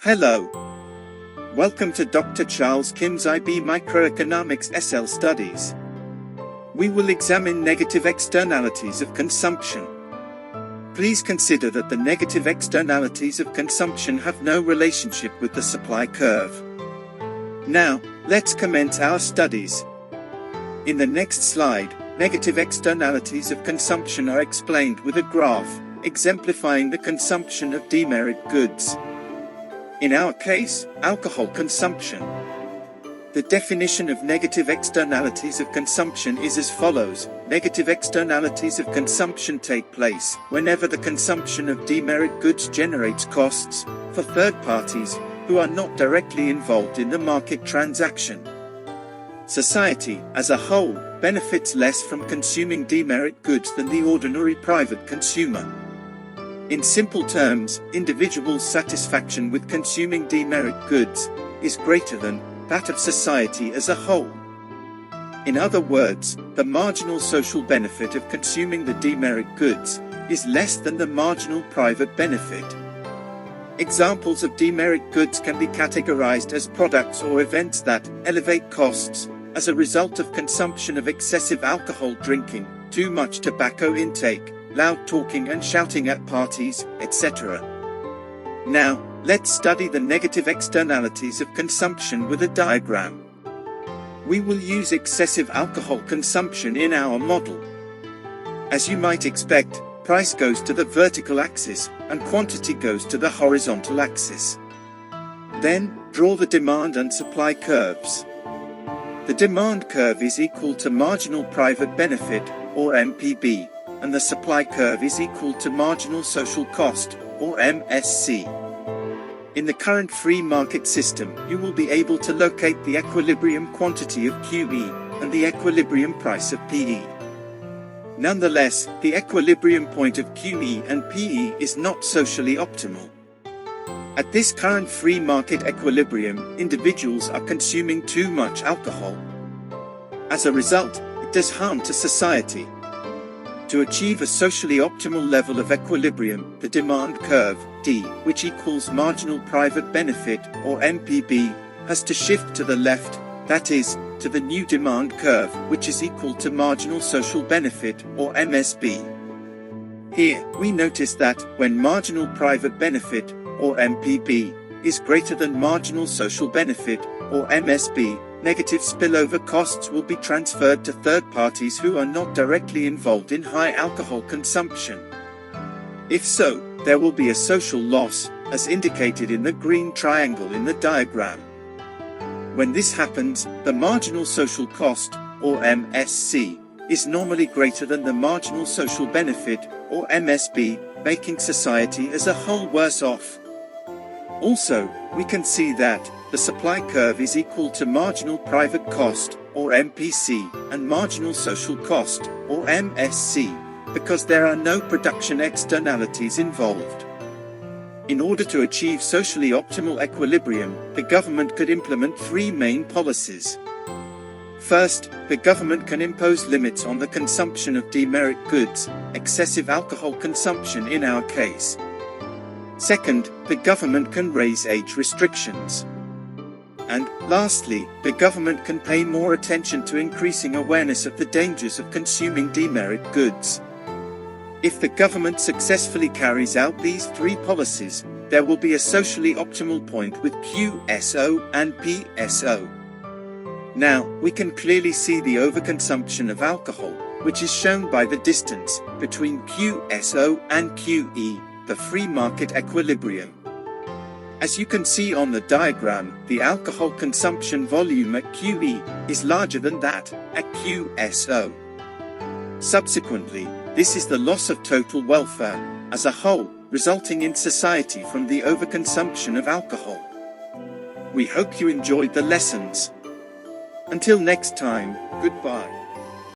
Hello. Welcome to Dr. Charles Kim's IB Microeconomics SL Studies. We will examine negative externalities of consumption. Please consider that the negative externalities of consumption have no relationship with the supply curve. Now, let's commence our studies. In the next slide, negative externalities of consumption are explained with a graph, exemplifying the consumption of demerit goods. In our case, alcohol consumption. The definition of negative externalities of consumption is as follows. Negative externalities of consumption take place whenever the consumption of demerit goods generates costs for third parties who are not directly involved in the market transaction. Society, as a whole, benefits less from consuming demerit goods than the ordinary private consumer. In simple terms, individual satisfaction with consuming demerit goods is greater than that of society as a whole. In other words, the marginal social benefit of consuming the demerit goods is less than the marginal private benefit. Examples of demerit goods can be categorized as products or events that elevate costs as a result of consumption of excessive alcohol drinking, too much tobacco intake, loud talking and shouting at parties, etc. Now, let's study the negative externalities of consumption with a diagram. We will use excessive alcohol consumption in our model. As you might expect, price goes to the vertical axis, and quantity goes to the horizontal axis. Then, draw the demand and supply curves. The demand curve is equal to marginal private benefit, or MPB, and the supply curve is equal to marginal social cost, or MSC. In the current free market system, you will be able to locate the equilibrium quantity of QE and the equilibrium price of PE. Nonetheless, the equilibrium point of QE and PE is not socially optimal. At this current free market equilibrium, individuals are consuming too much alcohol. As a result, it does harm to society. To achieve a socially optimal level of equilibrium, the demand curve, D, which equals marginal private benefit, or MPB, has to shift to the left, that is, to the new demand curve, which is equal to marginal social benefit, or MSB. Here, we notice that, when marginal private benefit, or MPB, is greater than marginal social benefit, or MSB, negative spillover costs will be transferred to third parties who are not directly involved in high alcohol consumption. If so, there will be a social loss, as indicated in the green triangle in the diagram. When this happens, the marginal social cost, or MSC, is normally greater than the marginal social benefit, or MSB, making society as a whole worse off. Also, we can see that the supply curve is equal to marginal private cost, or MPC, and marginal social cost, or MSC, because there are no production externalities involved. In order to achieve socially optimal equilibrium, the government could implement three main policies. First, the government can impose limits on the consumption of demerit goods, excessive alcohol consumption in our case. Second, the government can raise age restrictions. And, lastly, the government can pay more attention to increasing awareness of the dangers of consuming demerit goods. If the government successfully carries out these three policies, there will be a socially optimal point with QSO and PSO. Now, we can clearly see the overconsumption of alcohol, which is shown by the distance between QSO and QE, the free market equilibrium. As you can see on the diagram, the alcohol consumption volume at QE is larger than that at QSO. Subsequently, this is the loss of total welfare as a whole, resulting in society from the overconsumption of alcohol. We hope you enjoyed the lessons. Until next time, goodbye.